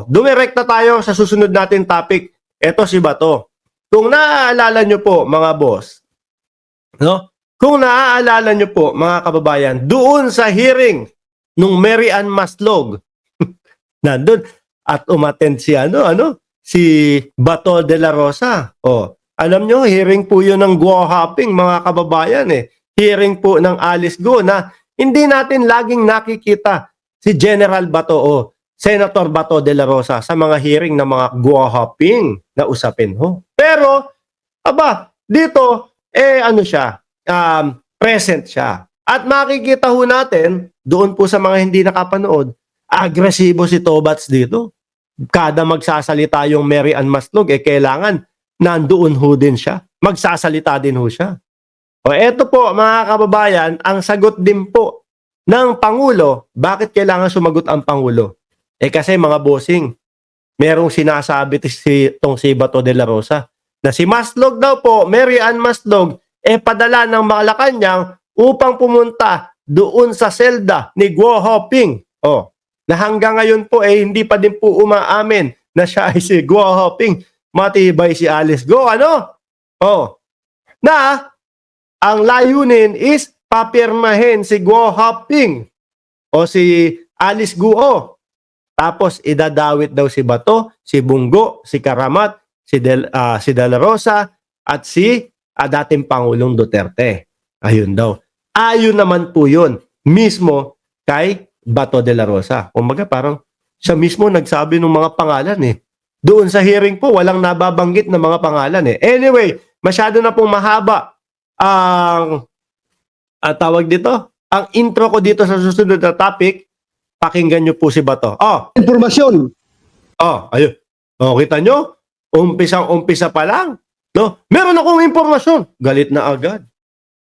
Dumirekta tayo sa susunod natin topic. Ito si Bato. Kung naaalala nyo po, mga boss, no? Kung naaalala nyo po, mga kababayan, doon sa hearing nung Mary Ann Maslog, nandun, at umattend si si Bato de la Rosa. Alam nyo, hearing po yun ng Guo Hopping, mga kababayan Hearing po ng Alice Go na hindi natin laging nakikita si General Bato Senator Bato de la Rosa sa mga hearing ng mga Guo Hopping na usapin Pero, dito, present siya. At makikita natin, doon po sa mga hindi nakapanood, agresibo si Tobats dito. Kada magsasalita yung Mary Ann Maslog, kailangan nandoon din siya. Magsasalita din siya. Eto po, mga kababayan, ang sagot din po ng Pangulo. Bakit kailangan sumagot ang Pangulo? Kasi mga bossing, merong sinasabi si Bato de la Rosa na si Maslog daw po, Mary Ann Maslog, padala ng Malacanang upang pumunta doon sa selda ni Guo Hopping. Na hanggang ngayon po hindi pa din po umaamin na siya ay si Guo Hopping. Matibay si Alice Go, na ang layunin is papirmahin si Guo Hopping o si Alice Guo. Tapos idadawit daw si Bato, si Bungo, si Karamat, si De La Rosa at si dating Pangulong Duterte. Ayun daw. Ayon naman po yun mismo kay Bato de la Rosa. Kumbaga parang siya mismo nagsabi ng mga pangalan Doon sa hearing po, walang nababanggit na mga pangalan Anyway, masyado na pong mahaba ang tawag dito. Ang intro ko dito sa susunod na topic, pakinggan nyo po si Bato. Informasyon. Ayun. Kita nyo? Umpisang-umpisa pa lang. No? Meron akong informasyon. Galit na agad.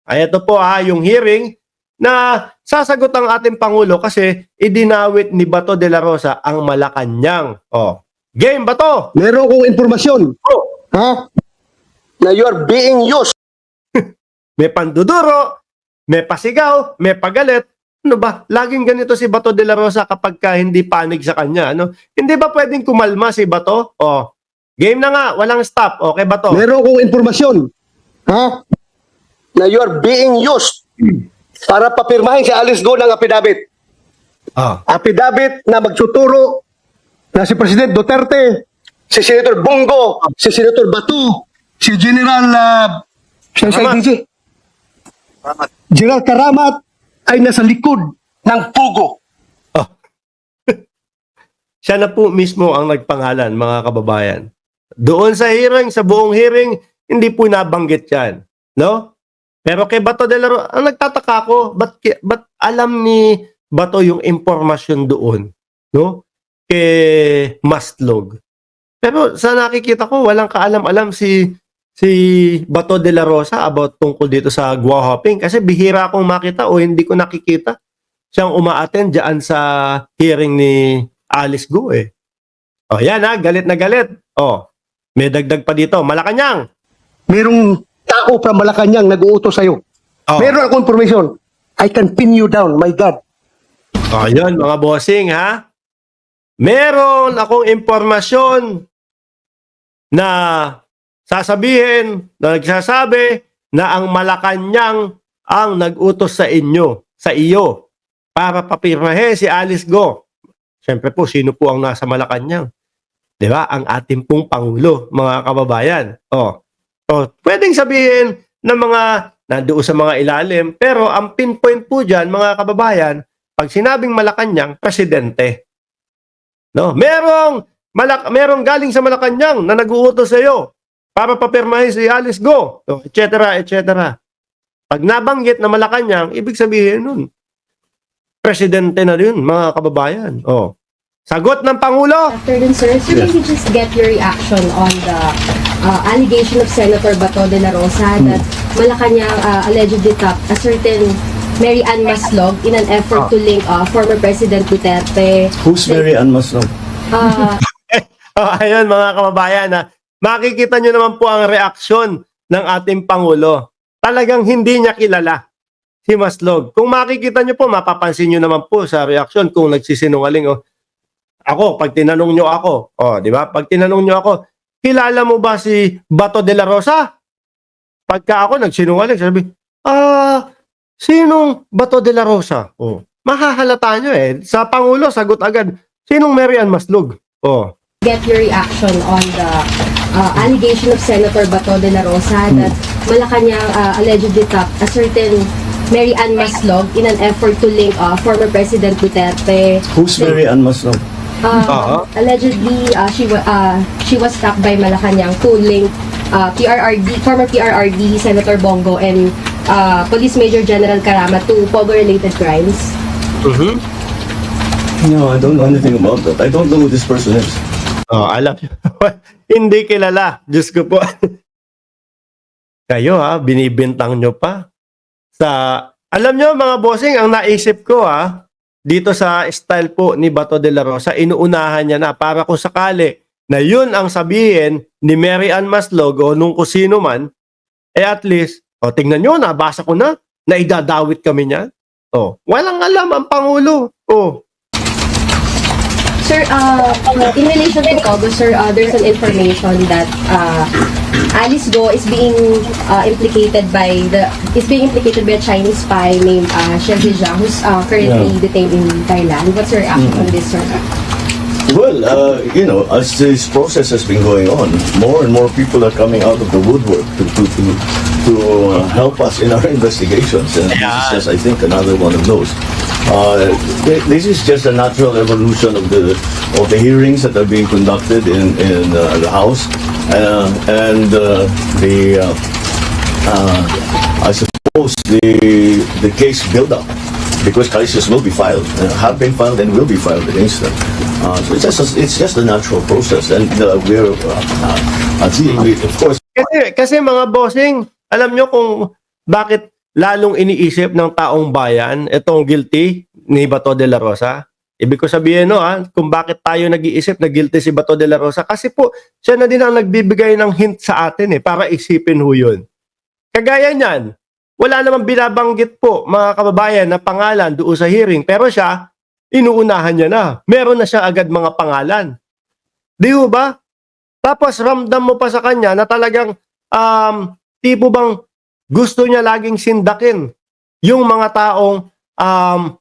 Ito po yung hearing na sasagot ang ating Pangulo kasi idinawit ni Bato de la Rosa ang Malacanang. Game, Bato! Meron akong informasyon. Na you are being used. May panduduro, may pasigaw, may pagalit. Ano ba? Laging ganito si Bato de la Rosa kapag hindi panig sa kanya. Hindi ba pwedeng kumalma si Bato? Game na nga, walang stop. Okay, Bato? Meron akong informasyon. Na you are being used para papirmahin si Alice Go ng affidavit. Affidavit na magsuturo na si President Duterte, si Senator Bongo, si Senator Bato, si General General Karamat ay nasa likod ng pugo. Siya na po mismo ang nagpangalan, mga kababayan. Doon sa hearing, sa buong hearing, hindi po nabanggit yan. No? Pero kay Bato de la Rosa, ang nagtataka ko, ba't alam ni Bato yung impormasyon doon? No? Kay Maslog. Pero sa nakikita ko, walang kaalam-alam si Bato de la Rosa about tungkol dito sa Guo Hopping kasi bihira akong makita o hindi ko nakikita siyang uma-attend dyan sa hearing ni Alice Go yan galit na galit. May dagdag pa dito. Malacanang. Merong tao from Malacanang nag-uutos sa'yo. Meron akong information. I can pin you down, my God. Yan mga bossing Meron akong impormasyon na sasabihin, na nagsasabi na ang Malacanang ang nag-utos sa iyo, para papirmahin si Alice Go. Siyempre po, sino po ang nasa Malacanang? Di ba? Ang ating pong Pangulo, mga kababayan. Pwedeng sabihin ng mga nandoon sa mga ilalim, pero ang pinpoint po dyan, mga kababayan, pag sinabing Malacanang, presidente. No? Merong galing sa Malacanang na nag-uutos sa iyo para papirmahin si Alice Go, etc., etc. Pag nabanggit na Malacanang, ibig sabihin nun, presidente na yun, mga kababayan. Sagot ng Pangulo. After dun, sir, can we just get your reaction on the allegation of Senator Bato de la Rosa that Malacanang allegedly tapped a certain Mary Ann Maslog in an effort to link former President Duterte? Who's Mary Ann Maslog? Ayun, mga kababayan, makikita nyo naman po ang reaksyon ng ating Pangulo. Talagang hindi niya kilala si Maslog. Kung makikita nyo po, mapapansin nyo naman po sa reaksyon kung nagsisinungaling Ako, pag tinanong nyo ako, di ba? Pag tinanong nyo ako, kilala mo ba si Bato de la Rosa? Pagka ako nagsinungaling, sabi, sinong Bato de la Rosa? Mahahalata nyo eh. Sa Pangulo, sagot agad, sinong Mary Ann Maslog? Get your reaction on the allegation of Senator Bato de la Rosa that Malacanang allegedly tapped a certain Mary Ann Maslog in an effort to link former President Duterte. Who's Mary Ann Maslog? Allegedly, she was tapped by Malacanang to link former PRRD Senator Bongo and Police Major General Carama to Pogo-related crimes. No, I don't know anything about that. I don't know who this person is. Alam nyo. Hindi kilala. Diyos ko po. Kayo binibintang nyo pa. Alam nyo mga bossing, ang naisip ko dito sa style po ni Bato de la Rosa, inuunahan niya na para kung sakali na yun ang sabihin ni Mary Ann Maslog o nung kusino man, at least, tingnan nyo, nabasa ko na idadawit kami niyan. Walang alam ang Pangulo. Sir, in relation to Pogo, sir, there's an information that Alice Go is being implicated by a Chinese spy named Shen Zhejiang, who's currently detained in Thailand. What's your reaction on this, sir? Well, as this process has been going on, more and more people are coming out of the woodwork to help us in our investigations, and this is just, I think, another one of those. This is just a natural evolution of the hearings that are being conducted in the House, and I suppose the case build-up, because cases will be filed, have been filed, and will be filed against them. So it's just a natural process, and we're of course. Kasi mga bossing, alam nyo kung bakit lalong iniisip ng taong bayan itong guilty ni Bato de la Rosa? Ibig ko sabihin kung bakit tayo nag-iisip na guilty si Bato de la Rosa, kasi po siya na din ang nagbibigay ng hint sa atin para isipin yun. Kagaya niyan, wala namang binabanggit po mga kababayan na pangalan doon sa hearing, pero siya, inuunahan niya na. Meron na siya agad mga pangalan. Di ba? Tapos ramdam mo pa sa kanya na talagang tipo bang gusto niya laging sindakin yung mga taong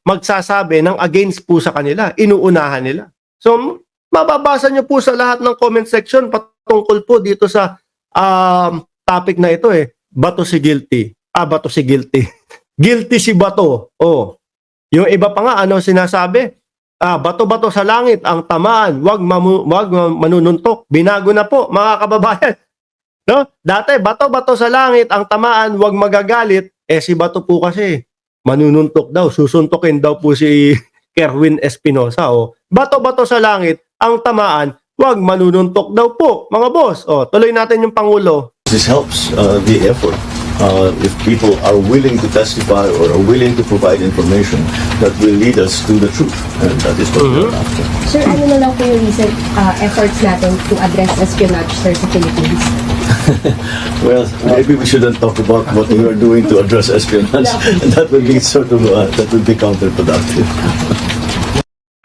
magsasabi ng against po sa kanila, inuunahan nila. So, mababasa niyo po sa lahat ng comment section patungkol po dito sa topic na ito Bato si guilty. Bato si guilty. Guilty si Bato. Yung iba pa nga, sinasabi? Bato-bato sa langit ang tamaan, wag manununtok. Binago na po, mga kababayan. No? Dati, bato-bato sa langit ang tamaan, wag magagalit. Si Bato po kasi, manununtok daw, susuntokin daw po si Kerwin Espinosa. Bato-bato sa langit ang tamaan, wag manununtok daw po, mga boss. Tuloy natin yung Pangulo. This helps the effort. If people are willing to testify or are willing to provide information that will lead us to the truth, and that is what we're after. Sir, ano na lang po yung recent efforts natin to address espionage, sir, sa Philippines? Well, maybe we shouldn't talk about what we are doing to address espionage. That would be counterproductive.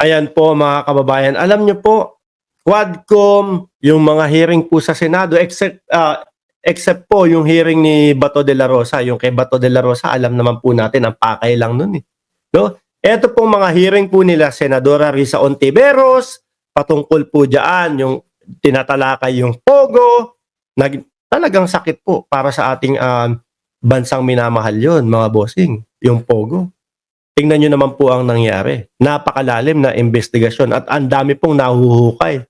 Ayan po mga kababayan, alam nyo po, Quadcom, yung mga hearing po sa Senado, except po yung hearing ni Bato de la Rosa, yung kay Bato de la Rosa, alam naman po natin, ang pakay lang nun No? Ito pong mga hearing po nila, Senadora Risa Ontiveros, patungkol po dyan, yung tinatalakay yung Pogo, talagang sakit po para sa ating bansang minamahal yon mga bossing, yung Pogo. Tingnan nyo naman po ang nangyari. Napakalalim na investigasyon at ang dami pong nahuhukay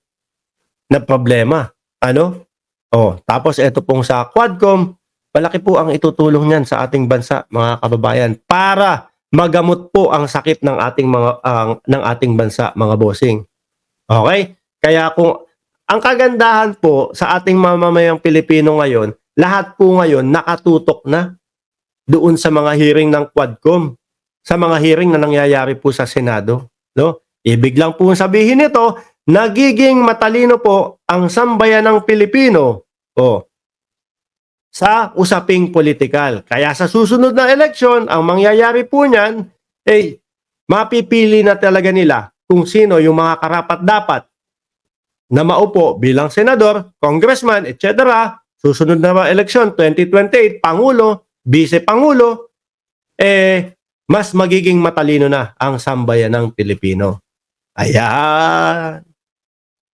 na problema. Tapos ito pong sa Quadcom, malaki po ang itutulong niyan sa ating bansa, mga kababayan, para magamot po ang sakit ng ating bansa, mga bossing. Okay? Kaya kung ang kagandahan po sa ating mamamayang Pilipino ngayon, lahat po ngayon nakatutok na doon sa mga hearing ng Quadcom, sa mga hearing na nangyayari po sa Senado, no? Ibig lang po sabihin nito, nagiging matalino po ang sambayan ng Pilipino sa usaping politikal. Kaya sa susunod na eleksyon, ang mangyayari po niyan, mapipili na talaga nila kung sino yung mga karapat-dapat na maupo bilang senador, congressman, etc. Susunod na eleksyon, 2028, Pangulo, Vice-Pangulo, mas magiging matalino na ang sambayan ng Pilipino. Ayan.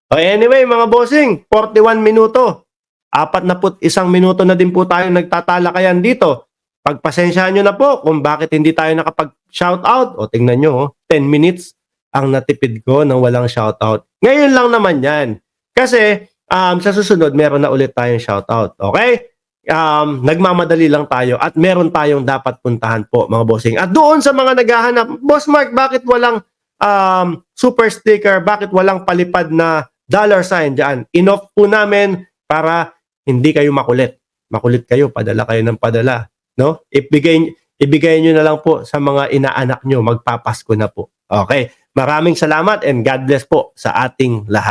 O anyway, mga bossing, 41 minuto. 41 minuto na din po tayo nagtatalakayan dito. Pagpasensyahan nyo na po kung bakit hindi tayo nakapag-shoutout. O tingnan nyo, 10 minutes ang natipid ko nang walang shoutout. Ngayon lang naman yan. Kasi sa susunod, meron na ulit tayong shoutout. Okay? Nagmamadali lang tayo at meron tayong dapat puntahan po, mga bossing. At doon sa mga naghahanap, Boss Mark, bakit walang super sticker? Bakit walang palipad na $sign dyan? Inoff po namin para hindi kayo makulit. Makulit kayo, padala kayo ng padala. No? Ibigay nyo na lang po sa mga inaanak nyo. Magpapasko na po. Okay. Maraming salamat and God bless po sa ating lahat.